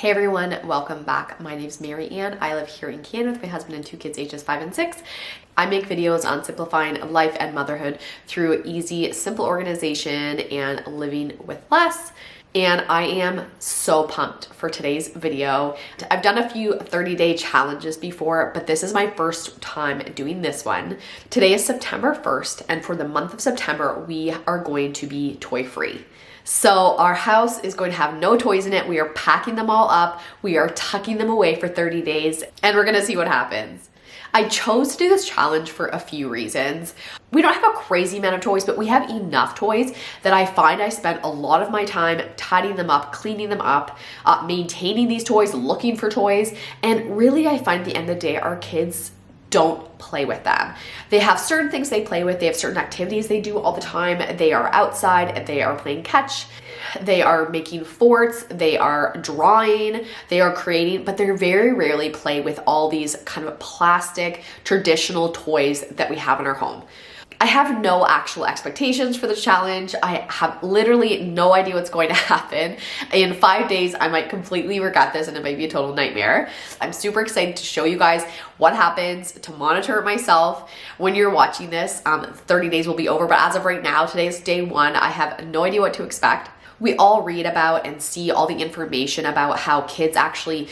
Hey everyone, welcome back. My name is Mary Ann. I live here in Canada with my husband and two kids ages 5 and 6. I make videos on simplifying life and motherhood through easy, simple organization and living with less. And I am so pumped for today's video. I've done a few 30-day challenges before, but this is my first time doing this one. Today is September 1st, and for the month of September, we are going to be toy-free. So our house is going to have no toys in it. We are packing them all up. We are tucking them away for 30 days, and we're gonna see what happens. I chose to do this challenge for a few reasons. We don't have a crazy amount of toys, but we have enough toys that I find I spend a lot of my time tidying them up, cleaning them up, maintaining these toys, looking for toys. And really, I find at the end of the day, our kids don't play with them. They have certain things they play with. They have certain activities they do all the time. They are outside. They are playing catch. They are making forts. They are drawing. They are creating, but they very rarely play with all these kind of plastic traditional toys that we have in our home. I have no actual expectations for the challenge. I have literally no idea what's going to happen. In 5 days, I might completely regret this and it might be a total nightmare. I'm super excited to show you guys what happens, to monitor it myself. When you're watching this, 30 days will be over, but as of right now, today is day 1. I have no idea what to expect. We all read about and see all the information about how kids actually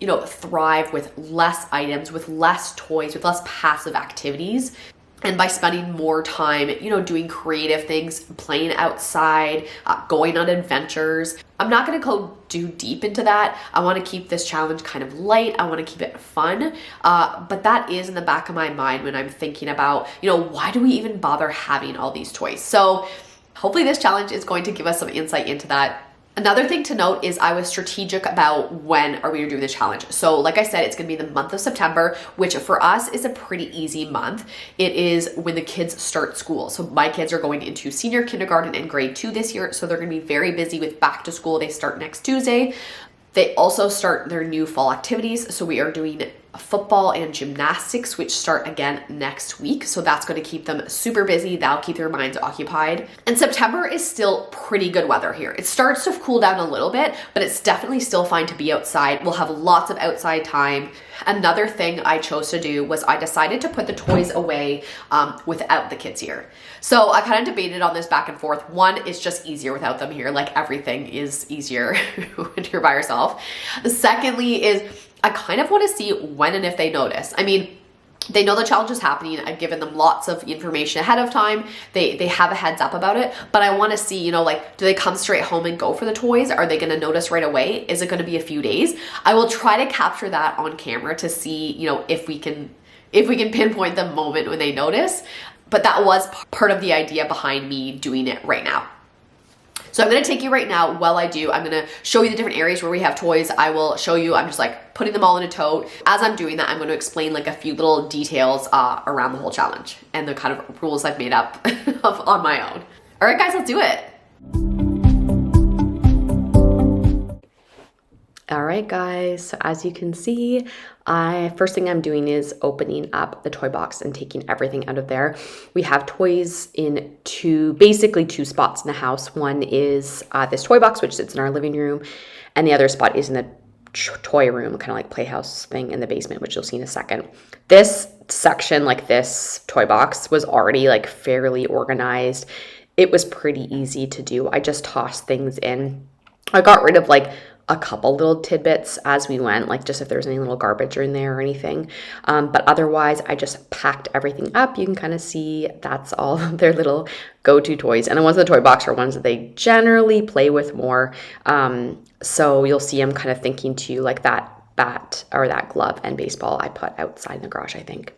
thrive with less items, with less toys, with less passive activities. And by spending more time, doing creative things, playing outside, going on adventures. I'm not gonna go too deep into that. I wanna keep this challenge kind of light. I wanna keep it fun. But that is in the back of my mind when I'm thinking about, why do we even bother having all these toys? So hopefully this challenge is going to give us some insight into that. Another thing to note is I was strategic about when we were doing the challenge. So like I said, it's gonna be the month of September, which for us is a pretty easy month. It is when the kids start school. So my kids are going into senior kindergarten and grade 2 this year. So they're gonna be very busy with back to school. They start next Tuesday. They also start their new fall activities. So we are doing football and gymnastics, which start again next week. So that's going to keep them super busy. That'll keep their minds occupied. And September is still pretty good weather here. It starts to cool down a little bit, but it's definitely still fine to be outside. We'll have lots of outside time. Another thing I chose to do was I decided to put the toys away without the kids here. So I kind of debated on this back and forth. One, it's just easier without them here. Like everything is easier when you're by yourself. Secondly is I kind of want to see when and if they notice. I mean, they know the challenge is happening. I've given them lots of information ahead of time. They have a heads up about it, but I want to see, do they come straight home and go for the toys? Are they going to notice right away? Is it going to be a few days? I will try to capture that on camera to see, if we can pinpoint the moment when they notice. But that was part of the idea behind me doing it right now. So I'm gonna take you right now while I do. I'm gonna show you the different areas where we have toys. I will show you, I'm just like putting them all in a tote. As I'm doing that, I'm gonna explain like a few little details around the whole challenge and the kind of rules I've made up on my own. All right, guys, let's do it. All right, guys, so as you can see, first thing I'm doing is opening up the toy box and taking everything out of there. We have toys in basically two spots in the house. One is this toy box, which sits in our living room, and the other spot is in the toy room, kind of like playhouse thing in the basement, which you'll see in a second. This section, like this toy box, was already like fairly organized. It was pretty easy to do. I just tossed things in. I got rid of like a couple little tidbits as we went, like just if there's any little garbage in there or anything. But otherwise, I just packed everything up. You can kind of see that's all of their little go-to toys. And the ones in the toy box are ones that they generally play with more. So you'll see them kind of thinking too, like that bat or that glove and baseball I put outside in the garage, I think.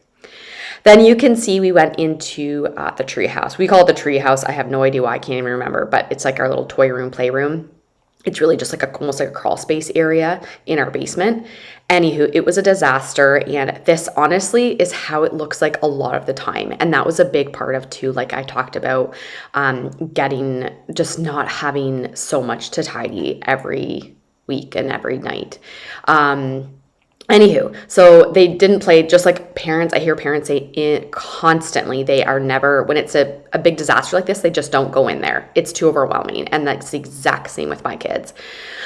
Then you can see we went into the tree house. We call it the tree house. I have no idea why, I can't even remember, but it's like our little toy room, playroom. It's really just like almost like a crawl space area in our basement. Anywho, it was a disaster. And this honestly is how it looks like a lot of the time. And that was a big part of too, like I talked about, just not having so much to tidy every week and every night. Anywho, so they didn't play, just like parents. I hear parents say it constantly, they are never, when it's a big disaster like this, they just don't go in there. It's too overwhelming. And that's the exact same with my kids.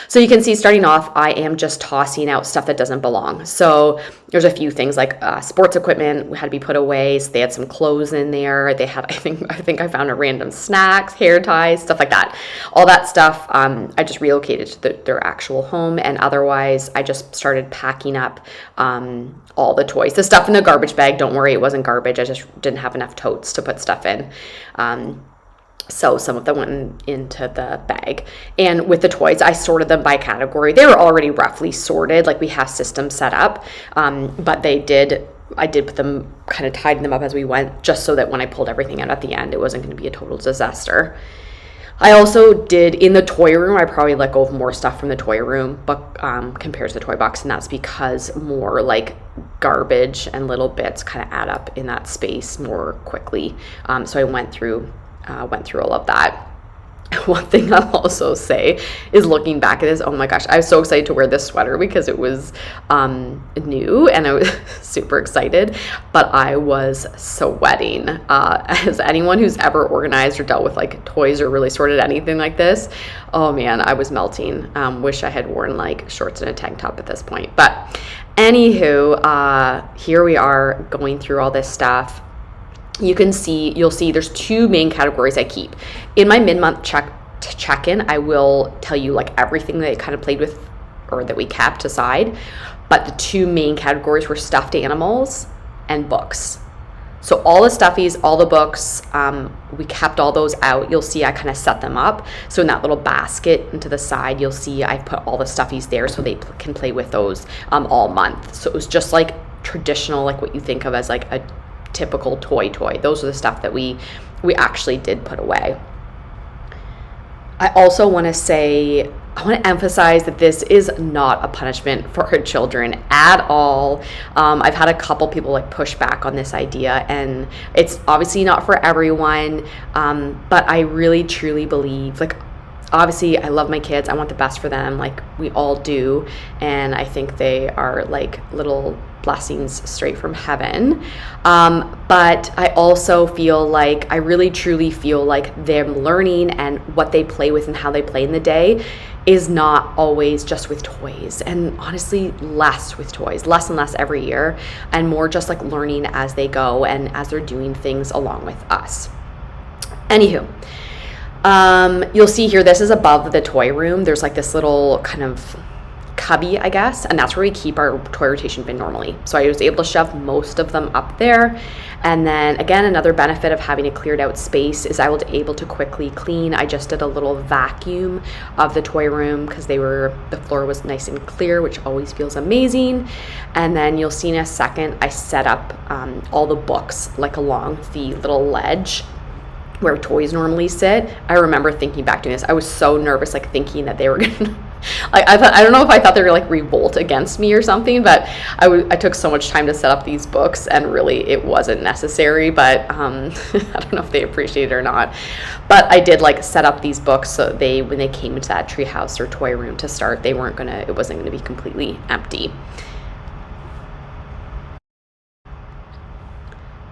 So you can see starting off, I am just tossing out stuff that doesn't belong. So there's a few things like sports equipment had to be put away. So they had some clothes in there. They had, I think I found a random snacks, hair ties, stuff like that. All that stuff, I just relocated to their actual home. And otherwise, I just started packing up all the toys. The stuff in the garbage bag, don't worry, it wasn't garbage. I just didn't have enough totes to put stuff in. So some of them went into the bag. And with the toys, I sorted them by category. They were already roughly sorted, like we have systems set up, but I did put them, kind of tied them up as we went, just so that when I pulled everything out at the end, it wasn't going to be a total disaster. I also did, in the toy room, I probably let go of more stuff from the toy room, but compared to the toy box, and that's because more like garbage and little bits kind of add up in that space more quickly. So I went through all of that. One thing I'll also say is, looking back at this, oh my gosh, I was so excited to wear this sweater because it was new and I was super excited, but I was sweating. As anyone who's ever organized or dealt with like toys or really sorted anything like this, oh man, I was melting. Wish I had worn like shorts and a tank top at this point. But anywho, here we are going through all this stuff. You'll see there's two main categories I keep. In my mid-month check-in, I will tell you like everything that I kind of played with or that we kept aside. But the two main categories were stuffed animals and books. So all the stuffies, all the books, we kept all those out. You'll see I kind of set them up. So in that little basket and to the side, you'll see I put all the stuffies there so they can play with those all month. So it was just like traditional, like what you think of as like a typical toy. Those are the stuff that we actually did put away. I also want to emphasize that this is not a punishment for our children at all. I've had a couple people like push back on this idea, and it's obviously not for everyone, but I really truly believe, like, obviously I love my kids, I want the best for them, like we all do, and I think they are like little blessings straight from heaven, but I also feel like, I really truly feel like them learning and what they play with and how they play in the day is not always just with toys, and honestly less with toys, less and less every year, and more just like learning as they go and as they're doing things along with us. Anywho, you'll see here, this is above the toy room. There's like this little kind of cubby, I guess, and that's where we keep our toy rotation bin normally. So I was able to shove most of them up there. And then again, another benefit of having a cleared out space is I was able to quickly clean. I just did a little vacuum of the toy room because the floor was nice and clear, which always feels amazing. And then you'll see in a second, I set up all the books like along the little ledge where toys normally sit. I remember thinking back to this, I was so nervous, like thinking that they were gonna I don't know if I thought they were like revolt against me or something, but I took so much time to set up these books, and really it wasn't necessary, but I don't know if they appreciate it or not. But I did like set up these books so when they came into that treehouse or toy room to start, it wasn't gonna be completely empty.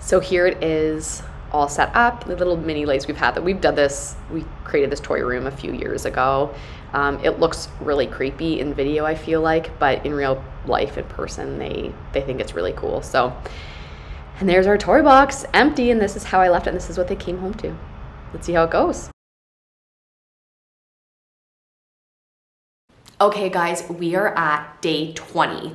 So here it is, all set up, the little mini lays we've had. We created this toy room a few years ago. It looks really creepy in video, I feel like, but in real life, in person, they think it's really cool. So, and there's our toy box, empty, and this is how I left it, and this is what they came home to. Let's see how it goes. Okay guys, we are at day 20.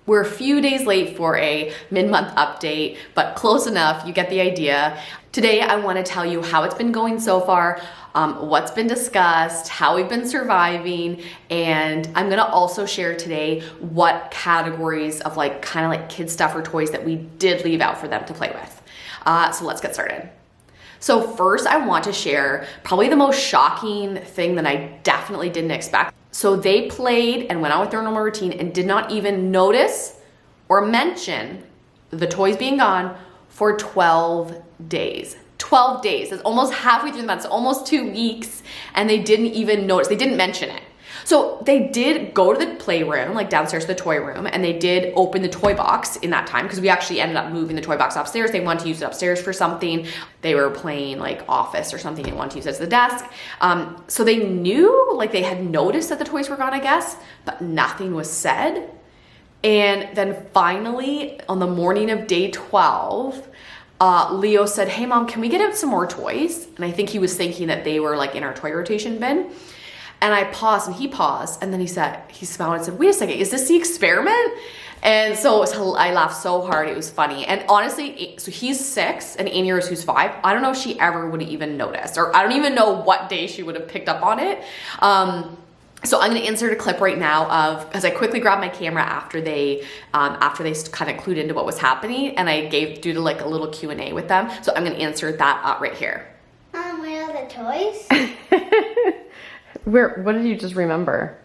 We're a few days late for a mid-month update, but close enough, you get the idea. Today, I wanna tell you how it's been going so far, what's been discussed, how we've been surviving, and I'm gonna also share today what categories of like kind of like kid stuff or toys that we did leave out for them to play with. So let's get started. So first, I want to share probably the most shocking thing that I definitely didn't expect. So they played and went on with their normal routine and did not even notice or mention the toys being gone for 12 days. 12 days, that's almost halfway through the month, so almost 2 weeks, and they didn't even notice, they didn't mention it. So they did go to the playroom, like downstairs to the toy room, and they did open the toy box in that time because we actually ended up moving the toy box upstairs. They wanted to use it upstairs for something. They were playing like Office or something and wanted to use it as the desk. So they knew, like they had noticed that the toys were gone, I guess, but nothing was said. And then finally, on the morning of day 12, Leo said, hey mom, can we get out some more toys? And I think he was thinking that they were like in our toy rotation bin. And I paused and he paused, and then he smiled and said, wait a second, is this the experiment? And so I laughed so hard, it was funny. And honestly, so he's 6 and Amy-Rose, who's 5, I don't know if she ever would have even noticed, or I don't even know what day she would have picked up on it. So I'm gonna insert a clip right now of, because I quickly grabbed my camera after they kind of clued into what was happening, and I did like a little Q&A with them. So I'm gonna insert that right here. Where are the toys? What did you just remember?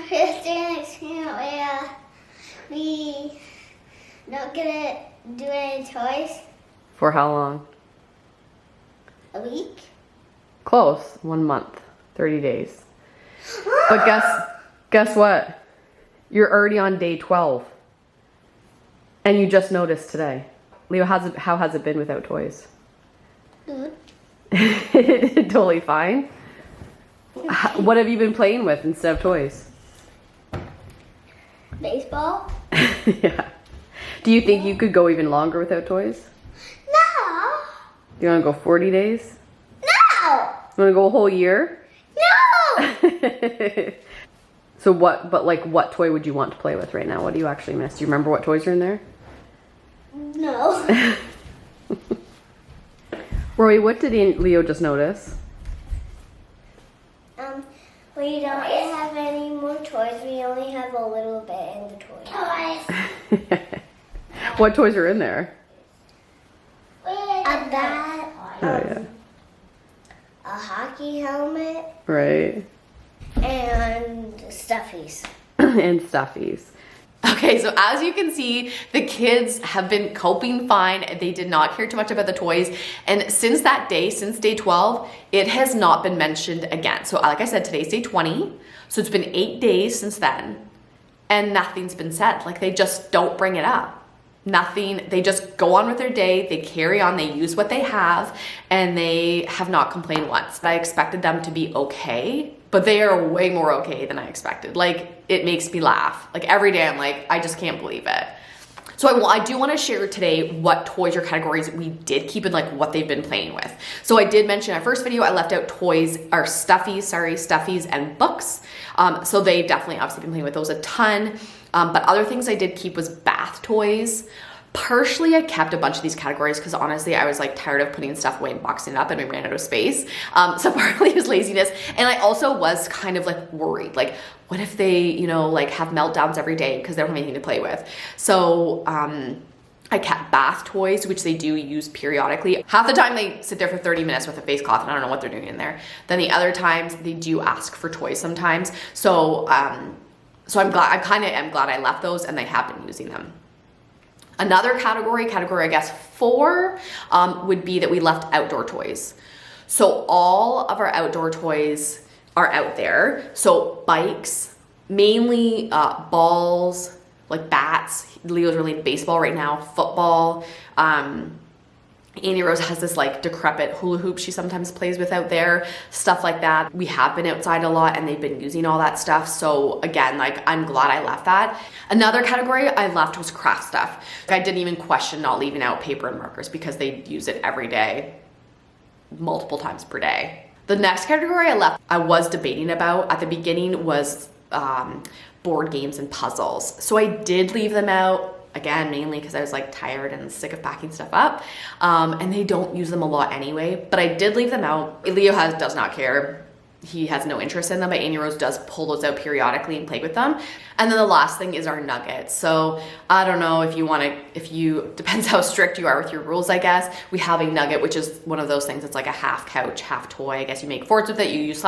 It's an experiment where we not gonna do any toys. For how long? A week? Close. 1 month. 30 days. But guess what? You're already on day 12. And you just noticed today. Leo, how has it been without toys? Good. Totally fine. What have you been playing with instead of toys? Baseball? Yeah. Do you think you could go even longer without toys? No. Do you want to go 40 days? No. You want to go a whole year? No. So what toy would you want to play with right now? What do you actually miss? Do you remember what toys are in there? No. Rory, what did Leo just notice? We don't have any more toys. We only have a little bit in the toys. What toys are in there? A bat. Oh yeah. A hockey helmet. Right. And stuffies. And stuffies. Okay, so as you can see, the kids have been coping fine. They did not care too much about the toys. And since that day, since day 12, it has not been mentioned again. So like I said, today's day 20. So it's been 8 days since then. And nothing's been said. Like they just don't bring it up. Nothing, they just go on with their day, they carry on, they use what they have, and they have not complained once. I expected them to be okay, but they are way more okay than I expected. Like, it makes me laugh. Like, every day I'm like, I just can't believe it. So I do want to share today what toys or categories we did keep and like what they've been playing with. So I did mention in our first video, I left out toys, or stuffies and books. So they definitely obviously been playing with those a ton. But other things I did keep was bath toys. Partially, I kept a bunch of these categories because honestly, I was like tired of putting stuff away and boxing it up, and we ran out of space. So partly it was laziness. And I also was kind of like worried, like, what if they, you know, like have meltdowns every day because they don't have anything to play with? So I kept bath toys, which they do use periodically. Half the time they sit there for 30 minutes with a face cloth and I don't know what they're doing in there. Then the other times they do ask for toys sometimes. So I'm glad, am glad I left those and they have been using them. Another category I guess 4, would be that we left outdoor toys. So all of our outdoor toys are out there. So bikes, mainly balls, like bats. Leo's really into baseball right now, football. Amy-Rose has this like decrepit hula hoop she sometimes plays with out there, stuff like that. We have been outside a lot and they've been using all that stuff. So again, like I'm glad I left that. Another category I left was craft stuff. I didn't even question not leaving out paper and markers because they use it every day, multiple times per day. The next category I left, I was debating about at the beginning was board games and puzzles. So I did leave them out. Again, mainly because I was like tired and sick of packing stuff up. And they don't use them a lot anyway, but I did leave them out. Leo does not care. He has no interest in them, but Amy-Rose does pull those out periodically and play with them. And then the last thing is our nuggets. So I don't know if depends how strict you are with your rules, I guess. We have a nugget, which is one of those things. It's like a half couch, half toy. I guess you make forts with it. You use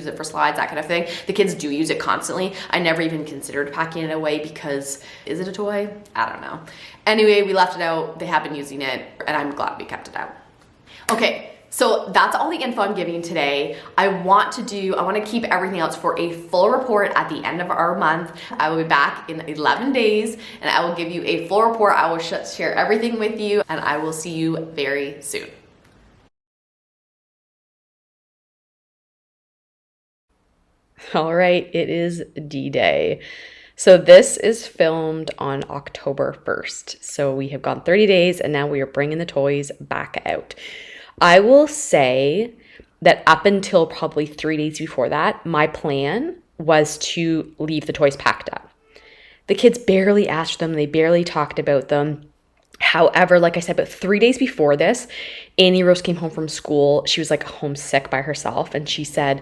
it for slides, that kind of thing. The kids do use it constantly. I never even considered packing it away because is it a toy? I don't know. Anyway, we left it out. They have been using it and I'm glad we kept it out. Okay. So that's all the info I'm giving today. I want to keep everything else for a full report at the end of our month. I will be back in 11 days and I will give you a full report. I will share everything with you and I will see you very soon. All right, it is D-Day. So this is filmed on October 1st. So we have gone 30 days and now we are bringing the toys back out. I will say that up until probably 3 days before that, my plan was to leave the toys packed up. The kids barely asked them. They barely talked about them. However, like I said, but 3 days before this, Annie Rose came home from school. She was like homesick by herself and she said,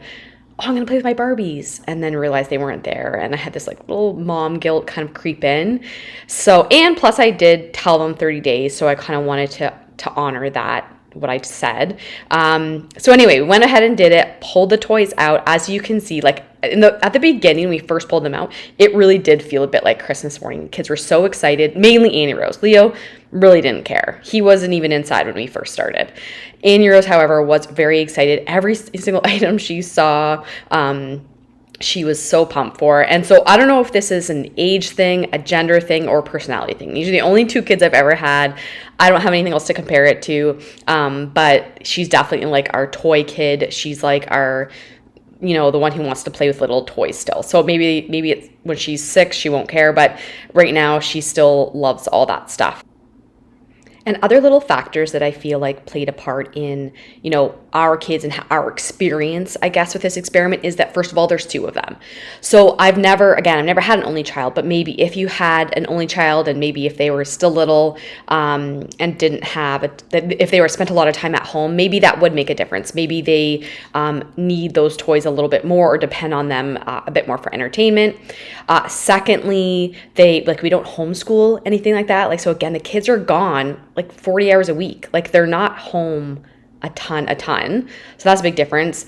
oh, I'm going to play with my Barbies, and then realized they weren't there. And I had this like little mom guilt kind of creep in. So, and plus I did tell them 30 days. So I kind of wanted to honor that, what I said. So anyway, we went ahead and did it, pulled the toys out. As you can see, like at the beginning, we first pulled them out, it really did feel a bit like Christmas morning. Kids were so excited, mainly Annie Rose. Leo really didn't care. He wasn't even inside when we first started. Annie Rose, however, was very excited. Every single item she saw, she was so pumped for. And so I don't know if this is an age thing, a gender thing, or personality thing. These are the only 2 kids I've ever had. I don't have anything else to compare it to. But she's definitely like our toy kid. She's like our, the one who wants to play with little toys still. So maybe it's when she's 6, she won't care. But right now she still loves all that stuff. And other little factors that I feel like played a part in, our kids and our experience, I guess, with this experiment is that, first of all, there's 2 of them. So I've never had an only child, but maybe if you had an only child and maybe if they were still little and didn't have, if they were spent a lot of time at home, maybe that would make a difference. Maybe they need those toys a little bit more or depend on them a bit more for entertainment. Secondly, we don't homeschool, anything like that. So again, the kids are gone like 40 hours a week. Like they're not home a ton. So that's a big difference.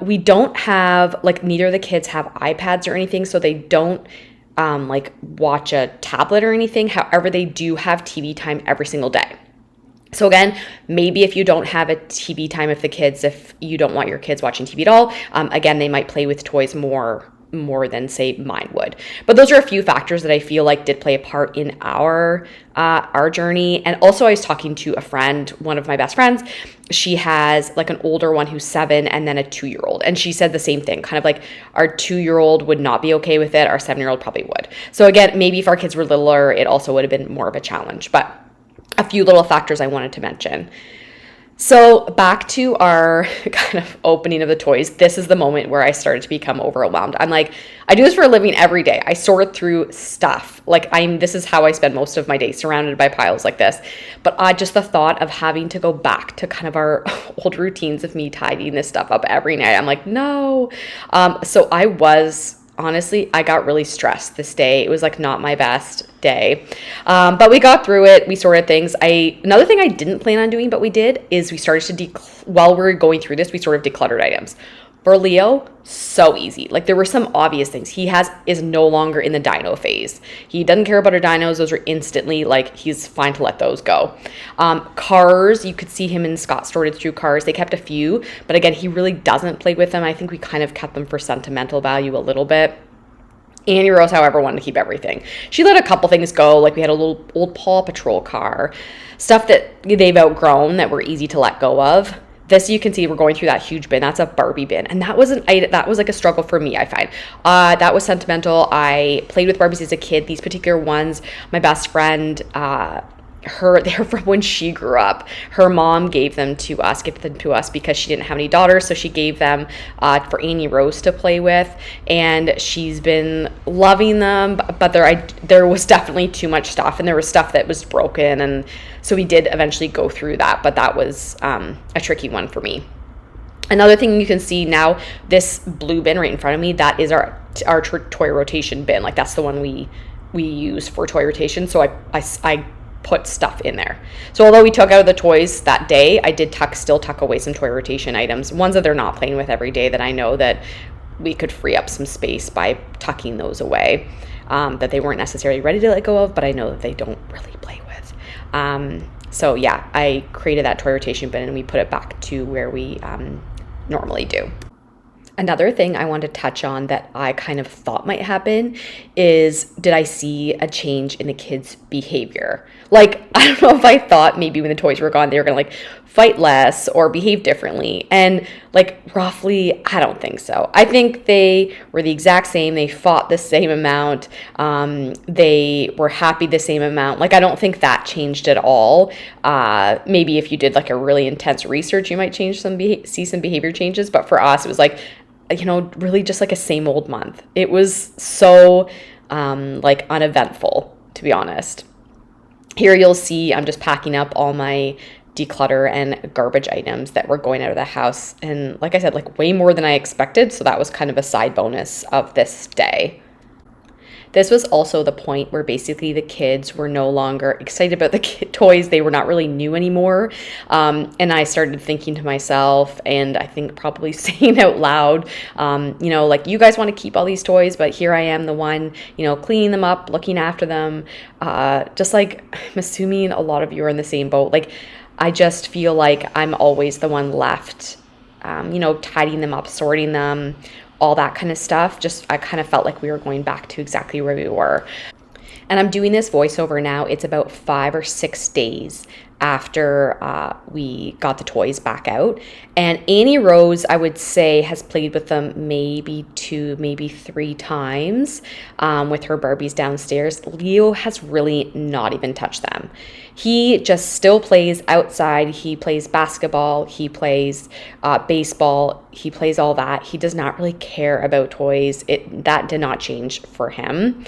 We don't have, neither of the kids have iPads or anything, so they don't watch a tablet or anything. However, they do have TV time every single day. So again, maybe if you don't have a TV time, if you don't want your kids watching TV at all, again, they might play with toys more than, say, mine would. But those are a few factors that I feel like did play a part in our journey. And also I was talking to a friend, one of my best friends. She has like an older one who's 7 and then a 2-year-old. And she said the same thing, kind of like our 2-year-old would not be okay with it. Our 7-year-old probably would. So again, maybe if our kids were littler, it also would have been more of a challenge. But a few little factors I wanted to mention. So back to our kind of opening of the toys. This is the moment where I started to become overwhelmed. I'm like, I do this for a living every day. I sort through stuff. This is how I spend most of my day, surrounded by piles like this. But the thought of having to go back to kind of our old routines of me tidying this stuff up every night, I'm like, no. So honestly, I got really stressed this day. It was not my best day. But we got through it. We sorted things. Another thing I didn't plan on doing, but we did, is we started to while we were going through this, we sort of decluttered items. For Leo, so easy. There were some obvious things. He is no longer in the dino phase. He doesn't care about our dinos. Those are instantly, he's fine to let those go. Cars, you could see him and Scott sorted through cars. They kept a few, but again, he really doesn't play with them. I think we kind of kept them for sentimental value a little bit. Annie Rose, however, wanted to keep everything. She let a couple things go, we had a little old Paw Patrol car, stuff that they've outgrown that were easy to let go of. This, you can see we're going through that huge bin. That's a Barbie bin. And that was like a struggle for me, I find. That was sentimental. I played with Barbies as a kid. These particular ones, my best friend, they're from when she grew up. Her mom gave them to us because she didn't have any daughters. So she gave them for Annie Rose to play with. And she's been loving them. But there was definitely too much stuff. And there was stuff that was broken. And so we did eventually go through that. But that was a tricky one for me. Another thing you can see now, this blue bin right in front of me, that is our toy rotation bin. That's the one we use for toy rotation. So I put stuff in there. So although we took out the toys that day, I did still tuck away some toy rotation items, ones that they're not playing with every day, that I know that we could free up some space by tucking those away, that they weren't necessarily ready to let go of, but I know that they don't really play with. So yeah, I created that toy rotation bin and we put it back to where we normally do. Another thing I wanted to touch on that I kind of thought might happen is, did I see a change in the kids' behavior? Like, I don't know if I thought maybe when the toys were gone, they were gonna like fight less or behave differently. And like roughly, I don't think so. I think they were the exact same. They fought the same amount. They were happy the same amount. Like, I don't think that changed at all. Maybe if you did like a really intense research, you might see some behavior changes. But for us, it was like, you know, really just like a same old month. It was so like uneventful, to be honest. Here you'll see I'm just packing up all my declutter and garbage items that were going out of the house. And like I said, like way more than I expected. So that was kind of a side bonus of this day. This was also the point where basically the kids were no longer excited about the toys. They were not really new anymore. And I started thinking to myself, and I think probably saying out loud, you know, like, you guys want to keep all these toys, but here I am, the one, you know, cleaning them up, looking after them. Just like, I'm assuming a lot of you are in the same boat. Like, I just feel like I'm always the one left, you know, tidying them up, sorting them, all that kind of stuff. Just, I kind of felt like we were going back to exactly where we were. And I'm doing this voiceover now. It's about 5 or 6 days after we got the toys back out. And Annie Rose, I would say, has played with them maybe 2, maybe 3 times with her Barbies downstairs. Leo has really not even touched them. He just still plays outside. He plays basketball. He plays baseball. He plays all that. He does not really care about toys. That did not change for him.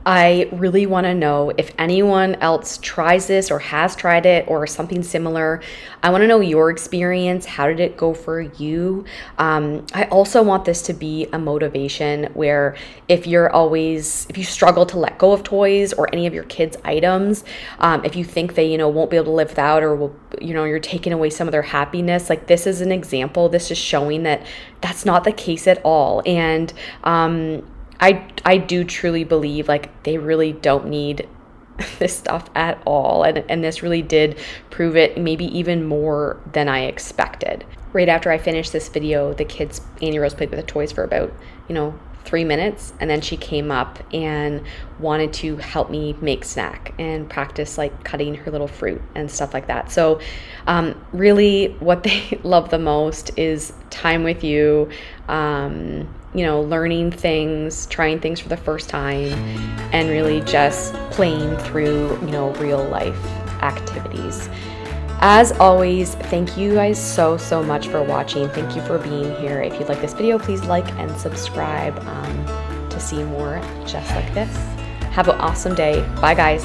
I really want to know if anyone else tries this or has tried it or something similar. I want to know your experience. How did it go for you? I also want this to be a motivation where if you struggle to let go of toys or any of your kids' items, if you think they, you know, won't be able to live without, or will, you know, you're taking away some of their happiness, like, this is an example. This is showing that that's not the case at all. And I do truly believe, like, they really don't need this stuff at all. And this really did prove it, maybe even more than I expected. Right after I finished this video, the kids, Annie Rose played with the toys for about, you know, 3 minutes. And then she came up and wanted to help me make snack and practice like cutting her little fruit and stuff like that. So really what they love the most is time with you, you know, learning things, trying things for the first time, and really just playing through, you know, real life activities. As always, thank you guys so much for watching. Thank you for being here. If you like this video, please like and subscribe to see more just like this. Have an awesome day. Bye, guys.